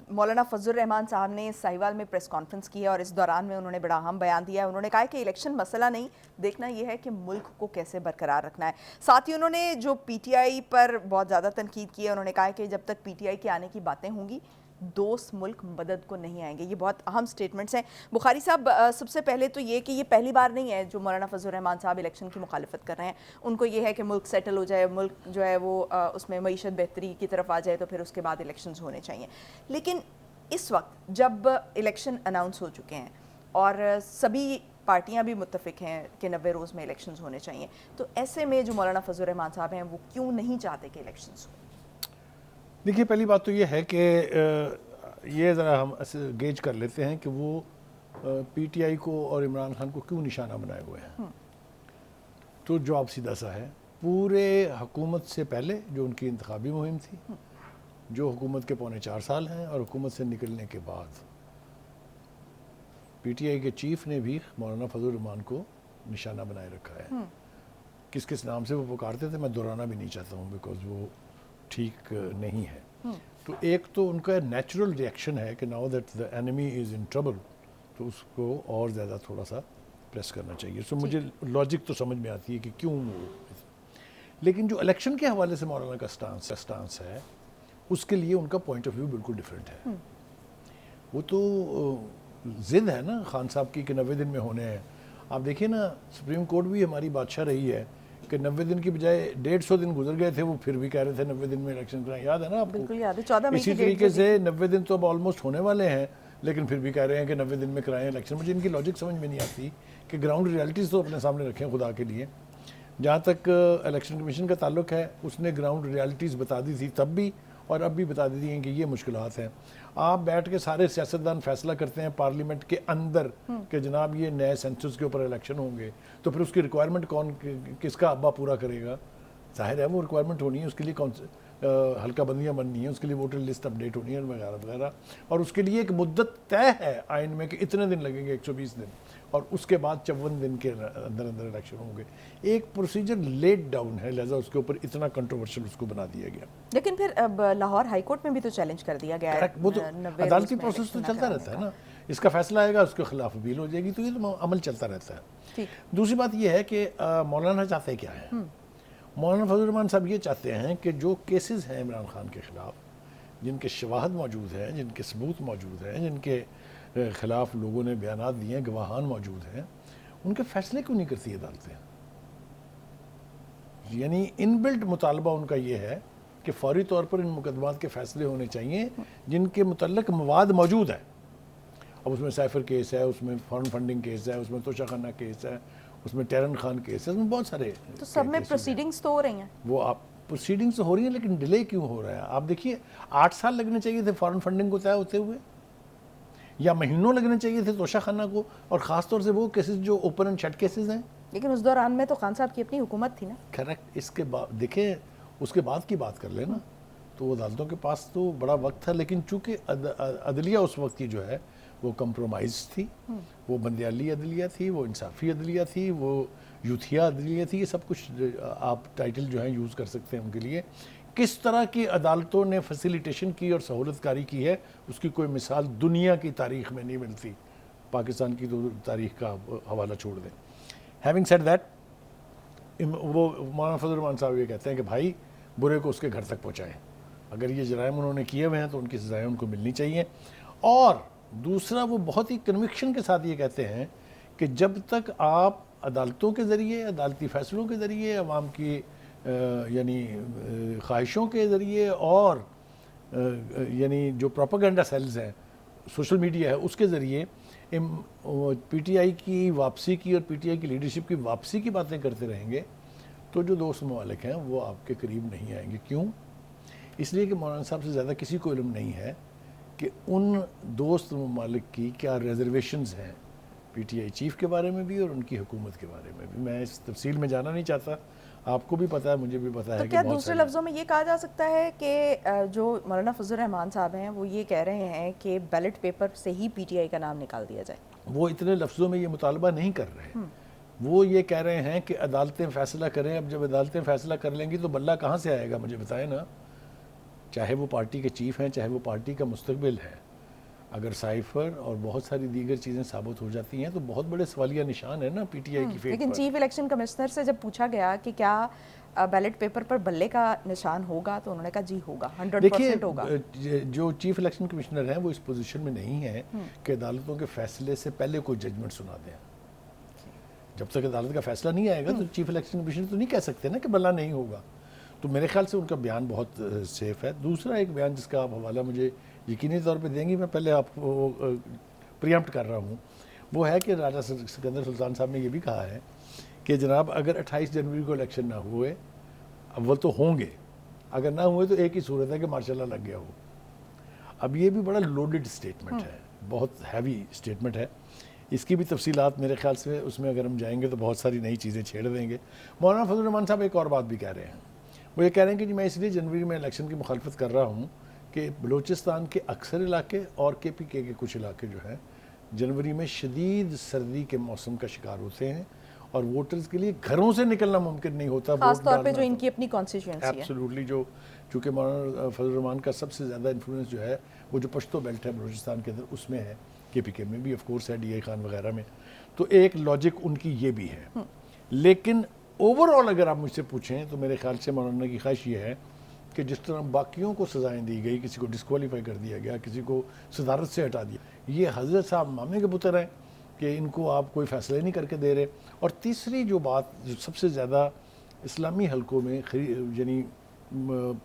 مولانا فضل الرحمان صاحب نے ساہیوال میں پریس کانفرنس کی ہے اور اس دوران میں انہوں نے بڑا اہم بیان دیا ہے. انہوں نے کہا کہ الیکشن مسئلہ نہیں, دیکھنا یہ ہے کہ ملک کو کیسے برقرار رکھنا ہے. ساتھ ہی انہوں نے جو پی ٹی آئی پر بہت زیادہ تنقید کی ہے, انہوں نے کہا کہ جب تک پی ٹی آئی کے آنے کی باتیں ہوں گی دوست ملک مدد کو نہیں آئیں گے. یہ بہت اہم سٹیٹمنٹس ہیں. بخاری صاحب, سب سے پہلے تو یہ کہ یہ پہلی بار نہیں ہے جو مولانا فضل الرحمان صاحب الیکشن کی مخالفت کر رہے ہیں. ان کو یہ ہے کہ ملک سیٹل ہو جائے, ملک جو ہے وہ اس میں معیشت بہتری کی طرف آ جائے تو پھر اس کے بعد الیکشنز ہونے چاہیے. لیکن اس وقت جب الیکشن اناؤنس ہو چکے ہیں اور سبھی پارٹیاں بھی متفق ہیں کہ 90 روز میں الیکشنز ہونے چاہیے, تو ایسے میں جو مولانا فضل الرحمان صاحب ہیں وہ کیوں نہیں چاہتے کہ الیکشنز ہوں؟ دیکھیے, پہلی بات تو یہ ہے کہ یہ ذرا ہم گیج کر لیتے ہیں کہ وہ پی ٹی آئی کو اور عمران خان کو کیوں نشانہ بنائے ہوئے ہیں. تو جواب سیدھا سا ہے, پورے حکومت سے پہلے جو ان کی انتخابی مہم تھی, جو حکومت کے پونے 4 سال ہیں, اور حکومت سے نکلنے کے بعد پی ٹی آئی کے چیف نے بھی مولانا فضل الرحمان کو نشانہ بنائے رکھا ہے. کس کس نام سے وہ پکارتے تھے میں دہرانا بھی نہیں چاہتا ہوں بیکاز وہ ٹھیک نہیں ہے. تو ایک تو ان کا نیچرل ریئیکشن ہے کہ now that the enemy is in trouble, تو اس کو اور زیادہ تھوڑا سا پریس کرنا چاہیے. سو مجھے لاجک تو سمجھ میں آتی ہے کہ کیوں وہ, لیکن جو الیکشن کے حوالے سے مولانا کا سٹانس ہے اس کے لیے ان کا پوائنٹ آف ویو بالکل ڈیفرنٹ ہے. وہ تو ضد ہے نا خان صاحب کی کہ 90 دن میں ہونے ہیں. آپ دیکھیے نا, سپریم کورٹ بھی ہماری بادشاہ رہی ہے کہ 90 دن کی بجائے 150 دن گزر گئے تھے, وہ پھر بھی کہہ رہے تھے 90 دن میں الیکشن کرائیں. یاد ہے نا آپ کو؟ بالکل یاد ہے, 14 مئی اسی طریقے سے 90 دن تو اب آلموسٹ ہونے والے ہیں, لیکن پھر بھی کہہ رہے ہیں کہ 90 دن میں کرائیں الیکشن. مجھے ان کی لاجک سمجھ میں نہیں آتی کہ گراؤنڈ ریالٹیز تو اپنے سامنے رکھیں خدا کے لیے. جہاں تک الیکشن کمیشن کا تعلق ہے, اس نے گراؤنڈ ریالٹیز بتا دی تھی تب بھی, اور اب بھی بتا دی ہیں کہ یہ مشکلات ہیں. آپ بیٹھ کے سارے سیاستدان فیصلہ کرتے ہیں پارلیمنٹ کے اندر کہ جناب یہ نئے سینسس کے اوپر الیکشن ہوں گے, تو پھر اس کی ریکوائرمنٹ کون, کس کا ابا پورا کرے گا؟ ظاہر ہے وہ ریکوائرمنٹ ہونی ہے, اس کے لیے حلقہ بندیاں بننی ہیں, اس کے لیے ووٹر لسٹ اپڈیٹ ہونی ہے وغیرہ وغیرہ, اور اس کے لیے ایک مدت طے ہے آئین میں کہ اتنے دن لگیں گے, 120 دن, اور اس کے بعد 54 دن کے اندر اندر الیکشن ہوں گے. ایک پروسیجر لیٹ ڈاؤن ہے, لہذا اس کے اوپر اتنا کنٹروورشل اس کو بنا دیا گیا. لیکن پھر اب لاہور ہائی کورٹ میں بھی تو چیلنج کر دیا گیا ہے. وہ تو عدالتی پروسیس تو چلتا رہتا ہے نا, اس کا فیصلہ آئے گا, اس کے خلاف اپیل ہو جائے گی, تو یہ تو عمل چلتا رہتا ہے. دوسری بات یہ ہے کہ مولانا چاہتے کیا ہے. مولانا فضل الرحمان صاحب یہ چاہتے ہیں کہ جو کیسز ہیں عمران خان کے خلاف, جن کے شواہد موجود ہیں, جن کے ثبوت موجود ہیں, جن کے خلاف لوگوں نے بیانات دیے ہیں, گواہان موجود ہیں, ان کے فیصلے کیوں نہیں کرتی عدالتیں؟ یعنی ان بلٹ مطالبہ ان کا یہ ہے کہ فوری طور پر ان مقدمات کے فیصلے ہونے چاہیے جن کے متعلق مواد موجود ہے. اب اس میں سیفر کیس ہے, اس میں فارن فنڈنگ کیس ہے, اس میں توشہ خانہ کیس ہے, اس میں ٹیرن خان کیس ہے, اس میں بہت سارے. تو سب میں پروسیڈنگز تو ہو رہی ہیں, وہ آپ پروسیڈنگز ہو رہی ہیں, لیکن ڈیلے کیوں ہو رہا ہے؟ آپ دیکھیے 8 سال لگنے چاہیے تھے فارن فنڈنگ کو طے ہوتے ہوئے, یا مہینوں لگنے چاہیے تھے توشہ خانہ کو, اور خاص طور سے وہ کیسز جو اوپن اینڈ شٹ کیسز ہیں. لیکن اس دوران میں تو خان صاحب کی اپنی حکومت تھی نا. کریکٹ. اس کے بعد دیکھیں, اس کے بعد کی بات کر لیں نا, تو عدالتوں کے پاس تو بڑا وقت تھا, لیکن چونکہ عدلیہ اس وقت کی جو ہے وہ کمپرومائز تھی, وہ بندیالی عدلیہ تھی, وہ انصافی عدلیہ تھی, وہ یوتھیا عدلیہ تھی, یہ سب کچھ آپ ٹائٹل جو ہیں یوز کر سکتے ہیں ان کے لیے. کس طرح کی عدالتوں نے فیسیلیٹیشن کی اور سہولت کاری کی ہے, اس کی کوئی مثال دنیا کی تاریخ میں نہیں ملتی. پاکستان کی تو تاریخ کا حوالہ چھوڑ دیں. ہیونگ سیڈ دیٹ, وہ مولانا فضل الرحمان صاحب یہ کہتے ہیں کہ بھائی برے کو اس کے گھر تک پہنچائیں. اگر یہ جرائم انہوں نے کیے ہوئے ہیں تو ان کی سزائیں ان کو ملنی چاہیے. اور دوسرا, وہ بہت ہی کنوکشن کے ساتھ یہ کہتے ہیں کہ جب تک آپ عدالتوں کے ذریعے, عدالتی فیصلوں کے ذریعے, عوام کی یعنی خواہشوں کے ذریعے, اور یعنی جو پروپیگنڈا سیلز ہیں, سوشل میڈیا ہے, اس کے ذریعے پی ٹی آئی کی واپسی کی اور پی ٹی آئی کی لیڈرشپ کی واپسی کی باتیں کرتے رہیں گے, تو جو دوست ممالک ہیں وہ آپ کے قریب نہیں آئیں گے. کیوں؟ اس لیے کہ مولانا صاحب سے زیادہ کسی کو علم نہیں ہے کہ ان دوست ممالک کی کیا ریزرویشنز ہیں پی ٹی آئی چیف کے بارے میں بھی اور ان کی حکومت کے بارے میں بھی. میں اس تفصیل میں جانا نہیں چاہتا, آپ کو بھی پتہ ہے, مجھے بھی پتہ ہے. تو کیا دوسرے لفظوں میں یہ کہا جا سکتا ہے کہ جو مولانا فضل الرحمان صاحب ہیں وہ یہ کہہ رہے ہیں کہ بیلٹ پیپر سے ہی پی ٹی آئی کا نام نکال دیا جائے؟ وہ اتنے لفظوں میں یہ مطالبہ نہیں کر رہے. وہ یہ کہہ رہے ہیں کہ عدالتیں فیصلہ کریں. اب جب عدالتیں فیصلہ کر لیں گی تو بلہ کہاں سے آئے گا, مجھے بتائیں نا. چاہے وہ پارٹی کے چیف ہیں، چاہے وہ پارٹی کا مستقبل ہے، اگر سائفر اور بہت ساری دیگر چیزیں ثابت ہو جاتی ہیں تو بہت بڑے سوالیہ نشان ہے نا پی ٹی آئی کی فیٹ لیکن پر۔ چیف الیکشن کمشنر سے جب پوچھا گیا کہ کیا بیلٹ پیپر پر بلے کا نشان ہوگا تو انہوں نے کہا جی ہوگا، 100% ہوگا۔ دیکھیے جو چیف الیکشن کمشنر ہیں وہ اس پوزیشن میں نہیں ہے کہ عدالتوں کے فیصلے سے پہلے کوئی ججمنٹ سنا دیں۔ جب تک عدالت کا فیصلہ نہیں آئے گا تو چیف الیکشن کمشنر تو نہیں کہہ سکتے نا کہ بلا نہیں ہوگا۔ تو میرے خیال سے ان کا بیان بہت سیف ہے۔ دوسرا ایک بیان جس کا آپ حوالہ مجھے یقینی طور پہ دیں گی، میں پہلے آپ کو پریمپٹ کر رہا ہوں، وہ ہے کہ راجہ سکندر سلطان صاحب نے یہ بھی کہا ہے کہ جناب اگر 28 جنوری کو الیکشن نہ ہوئے، اول تو ہوں گے، اگر نہ ہوئے تو ایک ہی صورت ہے کہ ماشاء اللہ لگ گیا ہو۔ اب یہ بھی بڑا لوڈڈ سٹیٹمنٹ ہے، بہت ہیوی سٹیٹمنٹ ہے۔ اس کی بھی تفصیلات میرے خیال سے اس میں اگر ہم جائیں گے تو بہت ساری نئی چیزیں چھیڑ دیں گے۔ مولانا فضل الرحمان صاحب ایک اور بات بھی کہہ رہے ہیں، وہ یہ کہہ رہے ہیں کہ جی میں اس لیے جنوری میں الیکشن کی مخالفت کر رہا ہوں کہ بلوچستان کے اکثر علاقے اور کے پی کے کچھ علاقے جو ہیں جنوری میں شدید سردی کے موسم کا شکار ہوتے ہیں اور ووٹرز کے لیے گھروں سے نکلنا ممکن نہیں ہوتا، خاص طور پہ جو ان کی اپنی کانسٹیچوئنسی ہے۔ ایبسولوٹلی، جو چونکہ مولانا فضل الرحمان کا سب سے زیادہ انفلوئنس جو ہے وہ جو پشتو بیلٹ ہے بلوچستان کے اندر اس میں ہے، کے پی کے میں بھی آف کورس ہے، ڈی اے خان وغیرہ میں، تو ایک لاجک ان کی یہ بھی ہے۔ لیکن اوور آل اگر آپ مجھ سے پوچھیں تو میرے خیال سے مولانا کی خواہش یہ ہے کہ جس طرح باقیوں کو سزائیں دی گئی، کسی کو ڈسکوالیفائی کر دیا گیا، کسی کو صدارت سے ہٹا دیا، یہ حضرت صاحب مامے کے پتر ہیں کہ ان کو آپ کوئی فیصلہ نہیں کر کے دے رہے۔ اور تیسری جو بات جو سب سے زیادہ اسلامی حلقوں میں یعنی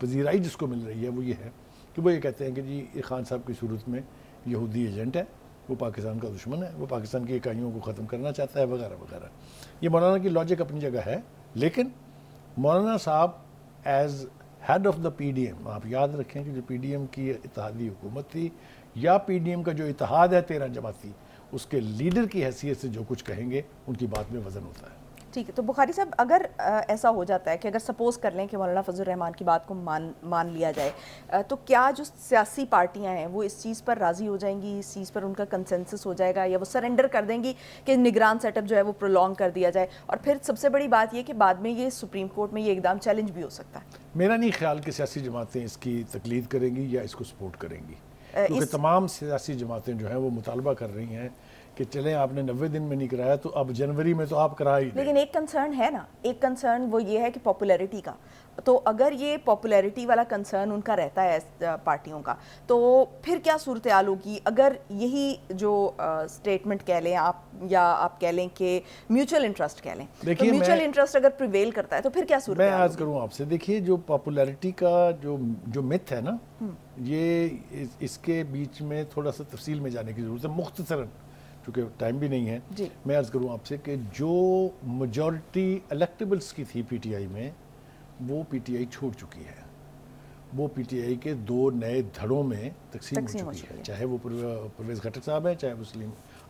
پذیرائی جس کو مل رہی ہے وہ یہ ہے کہ وہ یہ کہتے ہیں کہ جی یہ خان صاحب کی صورت میں یہودی ایجنٹ ہے، وہ پاکستان کا دشمن ہے، وہ پاکستان کی اکائیوں کو ختم کرنا چاہتا ہے وغیرہ وغیرہ۔ یہ مولانا کی لاجک اپنی جگہ ہے، لیکن مولانا صاحب as head of the P D M, آپ یاد رکھیں کہ جو پی ڈی ایم کی اتحادی حکومت تھی یا پی ڈی ایم کا جو اتحاد ہے 13 جماعتی، اس کے لیڈر کی حیثیت سے جو کچھ کہیں گے ان کی بات میں وزن ہوتا ہے۔ ٹھیک ہے، تو بخاری صاحب اگر ایسا ہو جاتا ہے کہ اگر سپوز کر لیں کہ مولانا فضل الرحمان کی بات کو مان لیا جائے تو کیا جو سیاسی پارٹیاں ہیں وہ اس چیز پر راضی ہو جائیں گی، اس چیز پر ان کا کنسنسس ہو جائے گا، یا وہ سرنڈر کر دیں گی کہ نگران سیٹ اپ جو ہے وہ پرولونگ کر دیا جائے؟ اور پھر سب سے بڑی بات یہ کہ بعد میں یہ سپریم کورٹ میں یہ اقدام چیلنج بھی ہو سکتا ہے۔ میرا نہیں خیال کہ سیاسی جماعتیں اس کی تقلید کریں گی یا اس کو سپورٹ کریں گی، کیونکہ تمام سیاسی جماعتیں جو ہیں وہ مطالبہ کر رہی ہیں کہ چلیں آپ نے 90 دن میں نہیں کرایا تو اب جنوری میں تو آپ کرا ہی دیں۔ لیکن ایک کنسرن ہے نا، ایک کنسرن وہ یہ ہے کہ پاپولیرٹی کا، تو اگر یہ پاپولیرٹی والا کنسرن ان کا رہتا ہے پارٹیوں کا، تو پھر کیا صورتحال ہوگی اگر یہی جو سٹیٹمنٹ کہہ لیں آپ یا آپ کہہ لیں کہ میوچل انٹرسٹ کہہ لیں، تو میوچل انٹرسٹ اگر پریویل کرتا ہے تو پھر کیا صورتحال میں عرض کروں آپ سے، دیکھیے جو پاپولیرٹی کا جو مت ہے نا، یہ اس کے بیچ میں تھوڑا سا تفصیل میں جانے کی ضرورت ہے، مختصراً چونکہ ٹائم بھی نہیں ہے۔ میں عرض کروں آپ سے کہ جو میجورٹی الیکٹیبلز کی تھی پی ٹی آئی میں وہ پی ٹی آئی چھوڑ چکی ہے، وہ پی ٹی آئی کے 2 نئے دھڑوں میں تقسیم ہو چکی ہے، چاہے وہ پرویز خٹک صاحب ہیں، چاہے وہ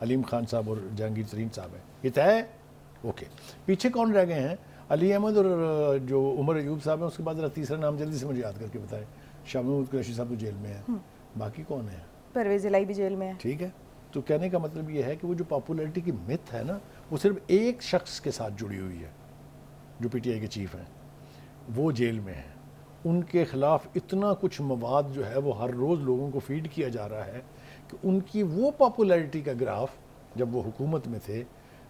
علیم خان صاحب اور جہانگیر ترین صاحب ہیں، یہ طے ہے۔ اوکے، پیچھے کون رہ گئے ہیں؟ علی احمد اور جو عمر ایوب صاحب ہیں، اس کے بعد ذرا تیسرا نام جلدی سے مجھے یاد کر کے بتائیں۔ شاہ محمود قریشی صاحب تو جیل میں ہیں، باقی کون ہیں؟ پرویز الہی بھی جیل میں ہے۔ ٹھیک ہے، تو کہنے کا مطلب یہ ہے کہ وہ جو پاپولیرٹی کی مت ہے نا، وہ صرف ایک شخص کے ساتھ جڑی ہوئی ہے، جو پی ٹی آئی کے چیف ہیں، وہ جیل میں ہیں۔ ان کے خلاف اتنا کچھ مواد جو ہے وہ ہر روز لوگوں کو فیڈ کیا جا رہا ہے کہ ان کی وہ پاپولیرٹی کا گراف جب وہ حکومت میں تھے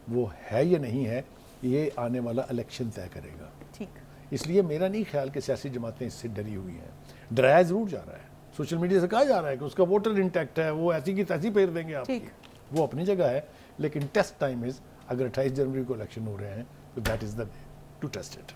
وہ ہے یا نہیں ہے، یہ آنے والا الیکشن طے کرے گا۔ ٹھیک، اس لیے میرا نہیں خیال کہ سیاسی جماعتیں اس سے ڈری ہوئی ہیں۔ ڈرایا ضرور جا رہا ہے، سوشل میڈیا سے کہا جا رہا ہے کہ اس کا ووٹر انٹیکٹ ہے، وہ ایسی کی تیسی پھیر دیں گے آپ کی، وہ اپنی جگہ ہے، لیکن ٹیسٹ ٹائم از اگر 28 جنوری کو الیکشن ہو رہے ہیں تو that is the day to test it.